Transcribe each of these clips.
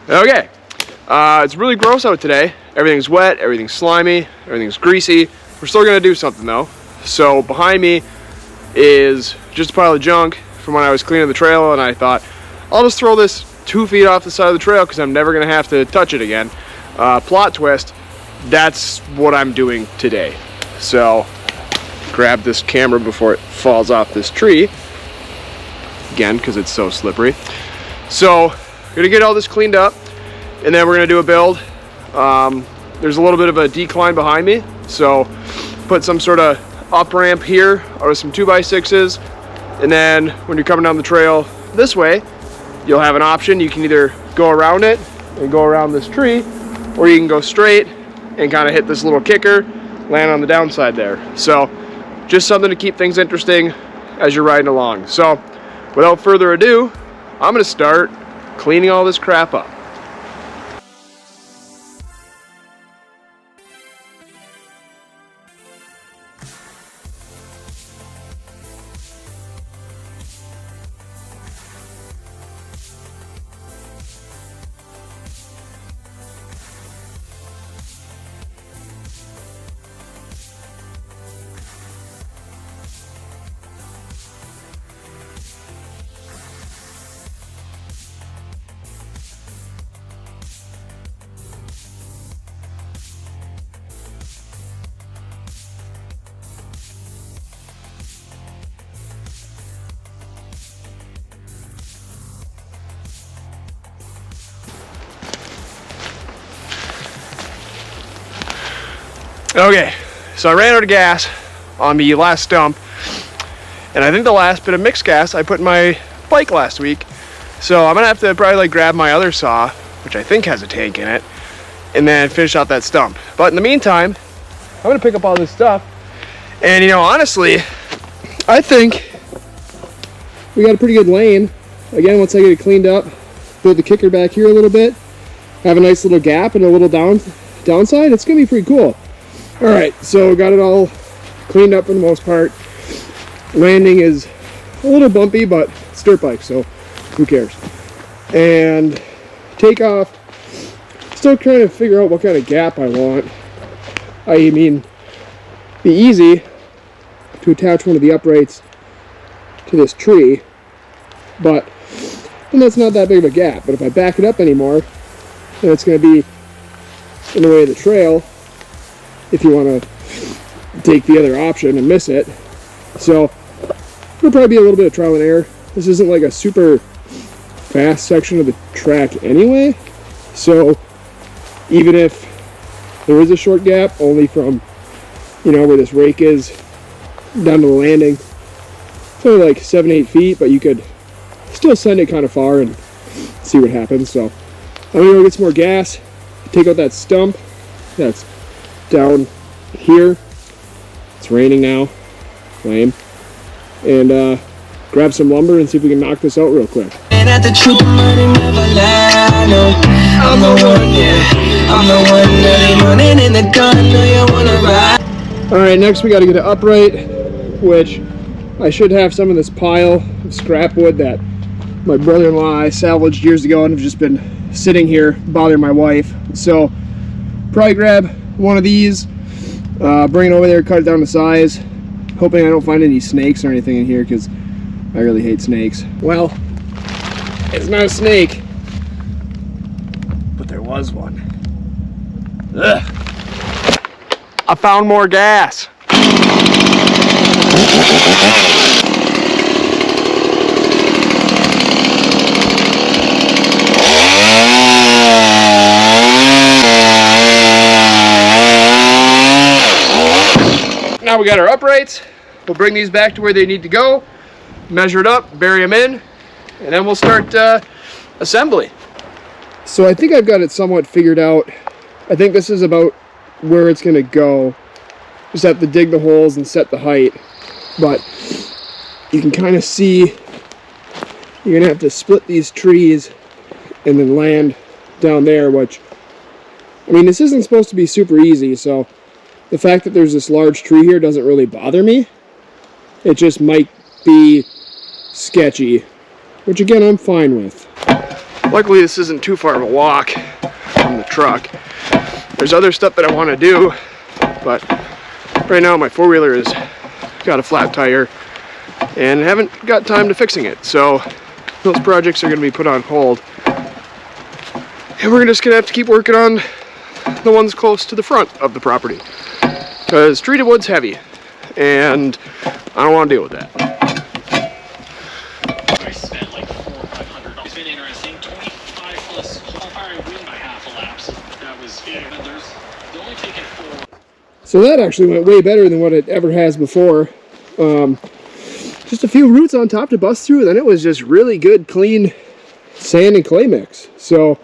Okay, it's really gross out today. Everything's wet, everything's slimy, everything's greasy. We're still gonna do something though. So behind me is just a pile of junk from when I was cleaning the trail, and I thought, I'll just throw this 2 feet off the side of the trail because I'm never gonna have to touch it again. Plot twist, that's what I'm doing today. So, grab this camera before it falls off this tree. Again, because it's so slippery. So, we're gonna get all this cleaned up, and then we're gonna do a build. There's a little bit of a decline behind me, so put some sort of up ramp here out of some 2x6s, and then when you're coming down the trail this way, you'll have an option. You can either go around it and go around this tree, or you can go straight and kind of hit this little kicker, land on the downside there. So just something to keep things interesting as you're riding along. So without further ado, I'm gonna start cleaning all this crap up. Okay, so I ran out of gas on the last stump, and I think the last bit of mixed gas I put in my bike last week. So I'm gonna have to probably grab my other saw, which I think has a tank in it, and then finish out that stump. But in the meantime, I'm gonna pick up all this stuff. And honestly, I think we got a pretty good lane. Again, once I get it cleaned up, build the kicker back here a little bit, have a nice little gap and a little downside, it's gonna be pretty cool. All right, so got it all cleaned up for the most part. Landing is a little bumpy, but it's dirt bike, so who cares? And takeoff, still trying to figure out what kind of gap I want. I mean, be easy to attach one of the uprights to this tree, but then that's not that big of a gap. But if I back it up anymore, then it's going to be in the way of the trail if you want to take the other option and miss it. So it'll probably be a little bit of trial and error. This isn't like a super fast section of the track anyway, so even if there is a short gap, only from where this rake is down to the landing, it's only like 7-8 feet, but you could still send it kind of far and see what happens. So I'm gonna go get some more gas, take out that stump that's down here. It's raining now, lame, and grab some lumber and see if we can knock this out real quick. Alright, next we got to get it upright, which I should have some of this pile of scrap wood that my brother-in-law I salvaged years ago and have just been sitting here bothering my wife. So probably grab one of these, bring it over there, cut it down to size, hoping I don't find any snakes or anything in here because I really hate snakes. Well, it's not a snake, but there was one. Ugh. I found more gas. Now we got our uprights. We'll bring these back to where they need to go, measure it up, bury them in, and then we'll start assembly. So I think I've got it somewhat figured out. I think this is about where it's going to go. Just have to dig the holes and set the height. But you can kind of see you're going to have to split these trees and then land down there, which, I mean, this isn't supposed to be super easy, so the fact that there's this large tree here doesn't really bother me. It just might be sketchy, which again I'm fine with. Luckily this isn't too far of a walk from the truck. There's other stuff that I want to do, but right now my four-wheeler has got a flat tire and haven't got time to fixing it. So those projects are going to be put on hold. And we're just going to have to keep working on the ones close to the front of the property. Because treated wood's heavy, and I don't want to deal with that. I spent like $400 or $500. It's been interesting. 25 plus I win by half a lapse. That was it. And there's only taken 4. So that actually went way better than what it ever has before. Just a few roots on top to bust through, and then it was just really good, clean sand and clay mix. So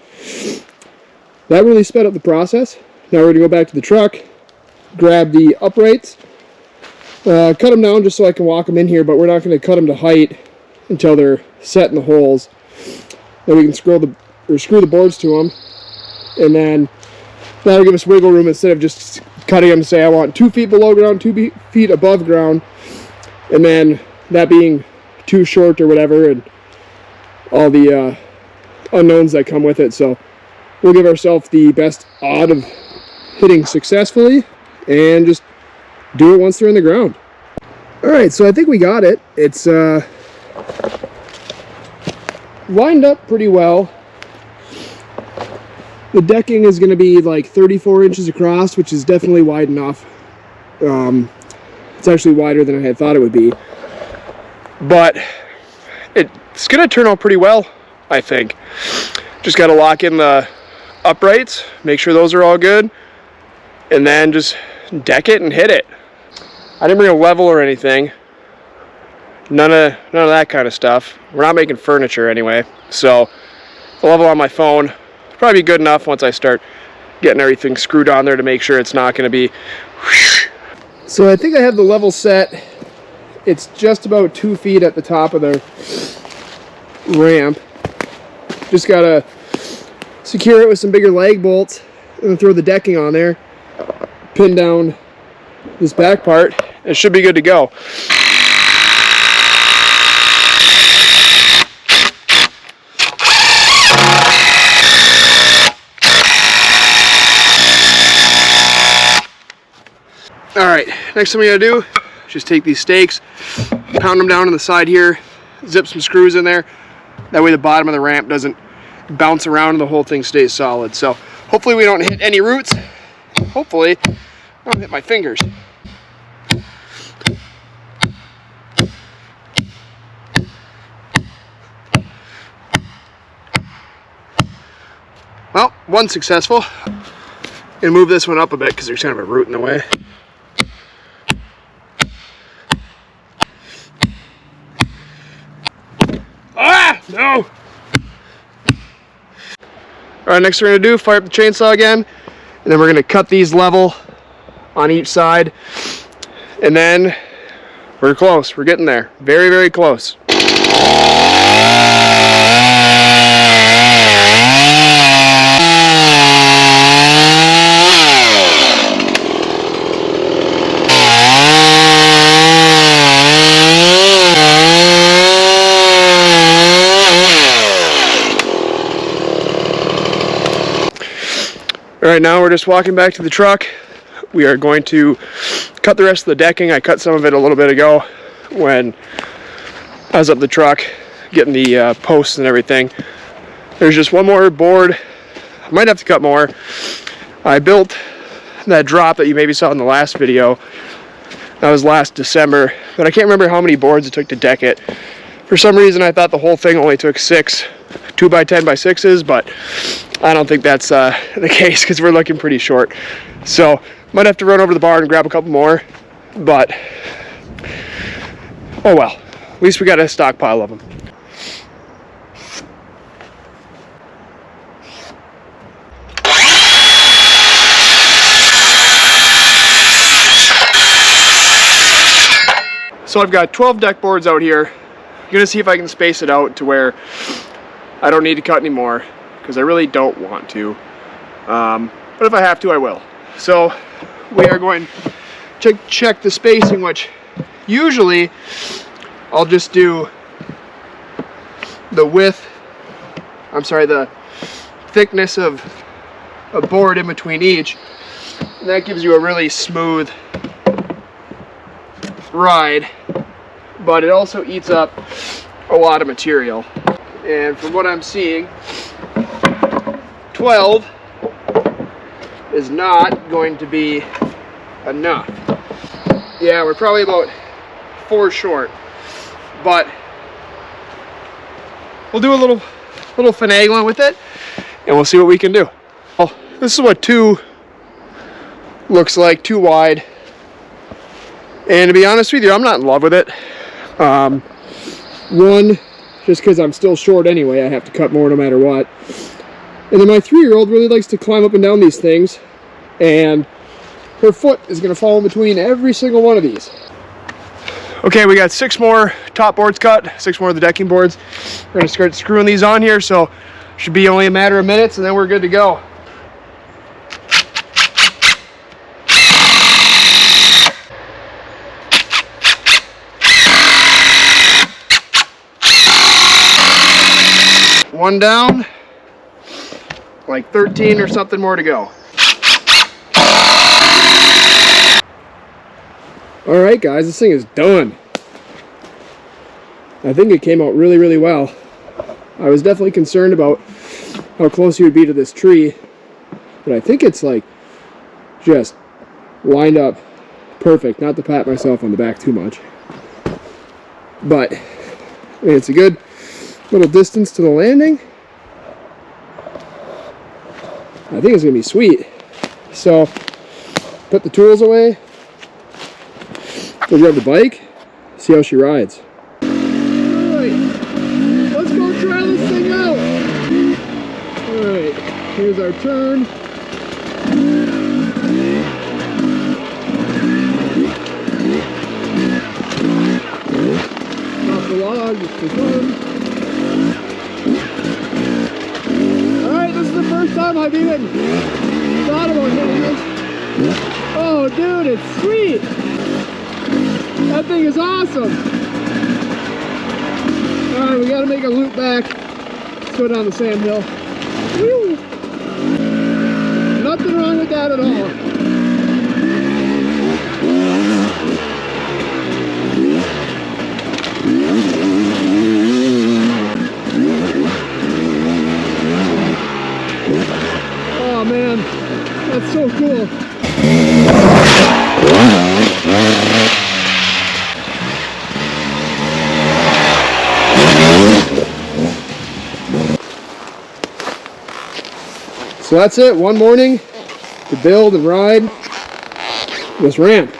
that really sped up the process. Now we're going to go back to the truck, grab the uprights, cut them down just so I can walk them in here, but we're not going to cut them to height until they're set in the holes. Then we can screw the boards to them, and then that'll give us wiggle room instead of just cutting them. Say I want 2 feet below ground, 2 feet above ground, and then that being too short or whatever, and all the unknowns that come with it. So we'll give ourselves the best odd of hitting successfully and just do it once they're in the ground. All right, so I think we got it. It's lined up pretty well. The decking is going to be like 34 inches across, which is definitely wide enough. It's actually wider than I had thought it would be. But it's going to turn out pretty well, I think. Just got to lock in the uprights, make sure those are all good, and then just deck it and hit it. I didn't bring a level or anything. None of that kind of stuff. We're not making furniture anyway, so the level on my phone will probably be good enough once I start getting everything screwed on there to make sure it's not going to be whoosh. So I think I have the level set. It's just about 2 feet at the top of the ramp. Just gotta secure it with some bigger lag bolts and then throw the decking on there, pin down this back part, and it should be good to go. Alright, next thing we gotta do is just take these stakes, pound them down on the side here, zip some screws in there. That way the bottom of the ramp doesn't bounce around and the whole thing stays solid. So hopefully we don't hit any roots. Hopefully I don't hit my fingers. Well, one successful. Gonna move this one up a bit because there's kind of a root in the way. Ah, no! Alright, next we're going to do, fire up the chainsaw again, and then we're going to cut these level on each side, and then we're close. We're getting there. Very, very close. Alright, now we're just walking back to the truck. We are going to cut the rest of the decking. I cut some of it a little bit ago when I was up the truck getting the posts and everything. There's just one more board. I might have to cut more. I built that drop that you maybe saw in the last video. That was last December, but I can't remember how many boards it took to deck it. For some reason I thought the whole thing only took 6 2x10x6s, but I don't think that's the case because we're looking pretty short. So might have to run over to the barn and grab a couple more, but oh well, at least we got a stockpile of them. So I've got 12 deck boards out here. I'm gonna see if I can space it out to where I don't need to cut anymore, because I really don't want to. But if I have to, I will. So we are going to check the spacing, which usually I'll just do the width the thickness of a board in between each. And that gives you a really smooth ride, but it also eats up a lot of material. And from what I'm seeing, 12 is not going to be enough. Yeah, we're probably about 4 short, but we'll do a little finagling with it and we'll see what we can do. Oh, this is what 2 looks like, 2 wide. And to be honest with you, I'm not in love with it. 1, just because I'm still short anyway, I have to cut more no matter what. And then my 3-year-old really likes to climb up and down these things, and her foot is going to fall in between every single one of these. Okay, we got 6 more top boards cut, 6 more of the decking boards. We're going to start screwing these on here, so should be only a matter of minutes, and then we're good to go. One down, like 13 or something more to go. All right, guys, this thing is done. I think it came out really, really well. I was definitely concerned about how close you would be to this tree, but I think it's like just lined up perfect. Not to pat myself on the back too much, but I mean, it's a good little distance to the landing. I think it's gonna be sweet. So put the tools away, go grab the bike, see how she rides. Alright, let's go try this thing out. Alright, here's our turn. Off the log just for fun. Alright, this is the first time I've even thought about hitting this. Oh dude, it's sweet! That thing is awesome! Alright, we gotta make a loop back. Let's go down the sand hill. Woo! Nothing wrong with that at all. Oh man, that's so cool. So that's it, one morning to build and ride this ramp.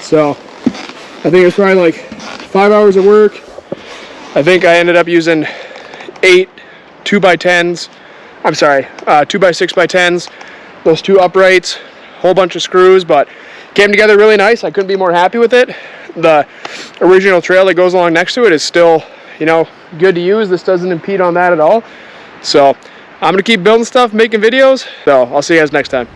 So I think it's probably like 5 hours of work. I think I ended up using 8 2x10s. I'm sorry, 2x6x10s, those 2 uprights, whole bunch of screws, but came together really nice. I couldn't be more happy with it. The original trail that goes along next to it is still, you know, good to use. This doesn't impede on that at all. So I'm gonna keep building stuff, making videos. So I'll see you guys next time.